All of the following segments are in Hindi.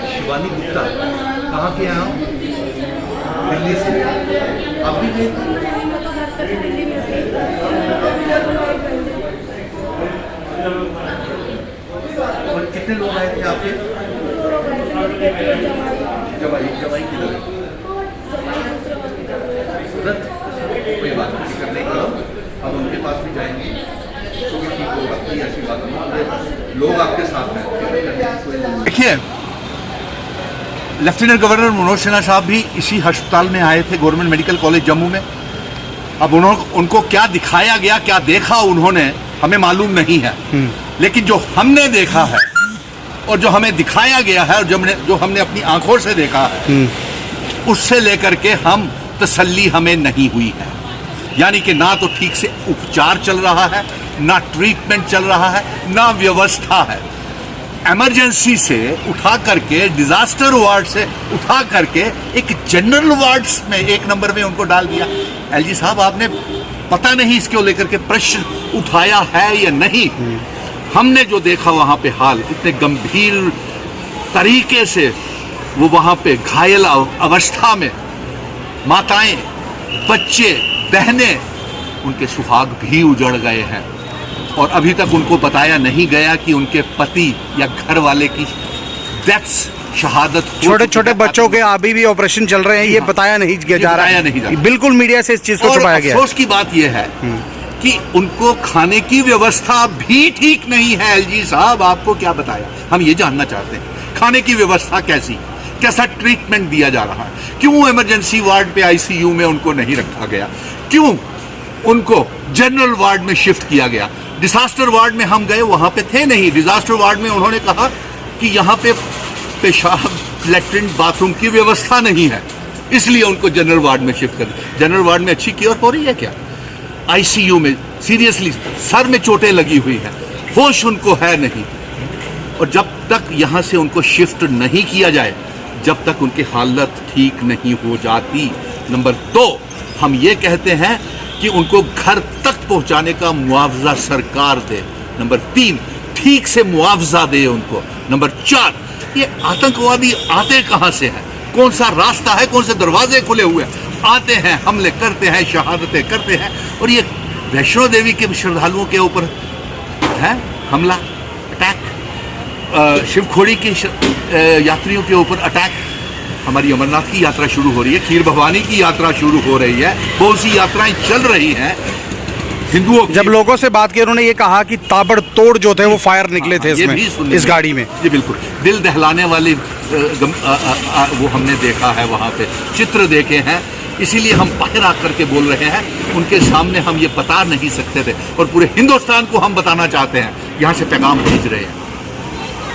शिवानी गुप्ता, कहाँ के हैं आप? दिल्ली से। आप भी गए थे? और कितने लोग आए थे आपके? जवाई किधर है? सूरत? कोई बात नहीं, फिक्र नहीं करो, अब उनके पास भी जाएंगे तो भी ठीक होगा, कोई ऐसी बात नहीं, लोग आपके साथ हैं। देखिए, लेफ्टिनेंट गवर्नर मनोज सिन्हा साहब भी इसी अस्पताल में आए थे, गवर्नमेंट मेडिकल कॉलेज जम्मू में। अब उनको क्या दिखाया गया, क्या देखा उन्होंने, हमें मालूम नहीं है, लेकिन जो हमने देखा है और जो हमें दिखाया गया है और जो हमने अपनी आंखों से देखा है, उससे लेकर के हम तसल्ली हमें नहीं हुई है। यानी कि ना तो ठीक से उपचार चल रहा है, ना ट्रीटमेंट चल रहा है, ना व्यवस्था है। इमरजेंसी से उठा करके, डिजास्टर वार्ड से उठा करके एक जनरल वार्ड्स में 1 नंबर में उनको डाल दिया। एलजी साहब, आपने पता नहीं इसको लेकर के प्रश्न उठाया है या नहीं? हमने जो देखा वहां पे हाल, इतने गंभीर तरीके से वो वहां पे घायल अवस्था में माताएं, बच्चे, बहनें, उनके सुहाग भी उजड़ गए हैं और अभी तक उनको बताया नहीं गया कि उनके पति या घर वाले की डेथ्स, शहादत, छोटे छोटे बच्चों के अभी भी ऑपरेशन चल रहे हैं, ये बताया नहीं जा रहा है। बिल्कुल मीडिया से इस चीज को छुपाया गया। अफसोस की बात यह है कि उनको खाने की व्यवस्था भी ठीक नहीं है। एलजी साहब, आपको क्या बताया, हम ये जानना चाहते हैं, खाने की व्यवस्था कैसी, कैसा ट्रीटमेंट दिया जा रहा है, क्यों इमरजेंसी वार्ड पे आईसीयू में उनको नहीं रखा गया, क्यों उनको जनरल वार्ड में शिफ्ट किया गया। डिजास्टर वार्ड में हम गए, वहां पे थे नहीं। डिजास्टर वार्ड में उन्होंने कहा कि यहाँ पे पेशाब, लैट्रिन, बाथरूम की व्यवस्था नहीं है, इसलिए उनको जनरल वार्ड में शिफ्ट कर। जनरल वार्ड में अच्छी केयर हो रही है क्या? आईसीयू में सीरियसली सर में चोटें लगी हुई हैं, होश उनको है नहीं। और जब तक यहाँ से उनको शिफ्ट नहीं किया जाए, जब तक उनकी हालत ठीक नहीं हो जाती। नंबर 2, हम ये कहते हैं कि उनको घर तक पहुंचाने का मुआवजा सरकार दे। नंबर 3, ठीक से मुआवजा दे उनको। नंबर 4, ये आतंकवादी आते कहां से हैं? कौन सा रास्ता है, कौन से दरवाजे खुले हुए हैं? आते हैं, हमले करते हैं, शहादतें करते हैं। और ये वैष्णो देवी के श्रद्धालुओं के ऊपर है हमला, अटैक, शिवखोड़ी के यात्रियों के ऊपर अटैक। हमारी अमरनाथ की यात्रा शुरू हो रही है, खीर भवानी की यात्रा शुरू हो रही है, बहुत सी यात्राएं चल रही हैं हिंदुओं। जब लोगों से बात की, उन्होंने ये कहा कि ताबड़तोड़ जो थे वो फायर निकले थे इसमें, इस गाड़ी में। जी बिल्कुल, दिल दहलाने वाले वो हमने देखा है, वहाँ पे चित्र देखे हैं, इसीलिए हम बाहर आकर के बोल रहे हैं। उनके सामने हम ये बता नहीं सकते थे और पूरे हिंदुस्तान को हम बताना चाहते हैं, यहाँ से पैगाम भेज रहे हैं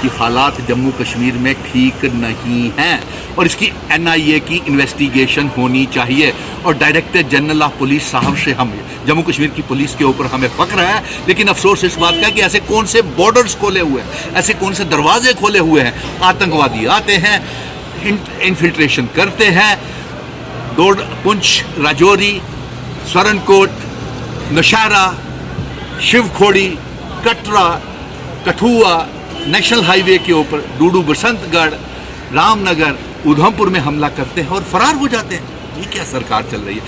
कि हालात जम्मू कश्मीर में ठीक नहीं हैं और इसकी NIA की इन्वेस्टिगेशन होनी चाहिए। और डायरेक्टर जनरल ऑफ पुलिस साहब से हम जम्मू कश्मीर की पुलिस के ऊपर हमें फक्र है, लेकिन अफसोस इस बात का कि ऐसे कौन से बॉर्डर्स खोले हुए हैं, ऐसे कौन से दरवाजे खोले हुए हैं। आतंकवादी आते हैं, इन्फिल्ट्रेशन करते हैं, पुंछ, राजौरी, सरनकोट, नौशहरा, शिवखोड़ी, कटरा, कठुआ, नेशनल हाईवे के ऊपर डूडू, बसंतगढ़, रामनगर, उधमपुर में हमला करते हैं और फरार हो जाते हैं। ये क्या सरकार चल रही है?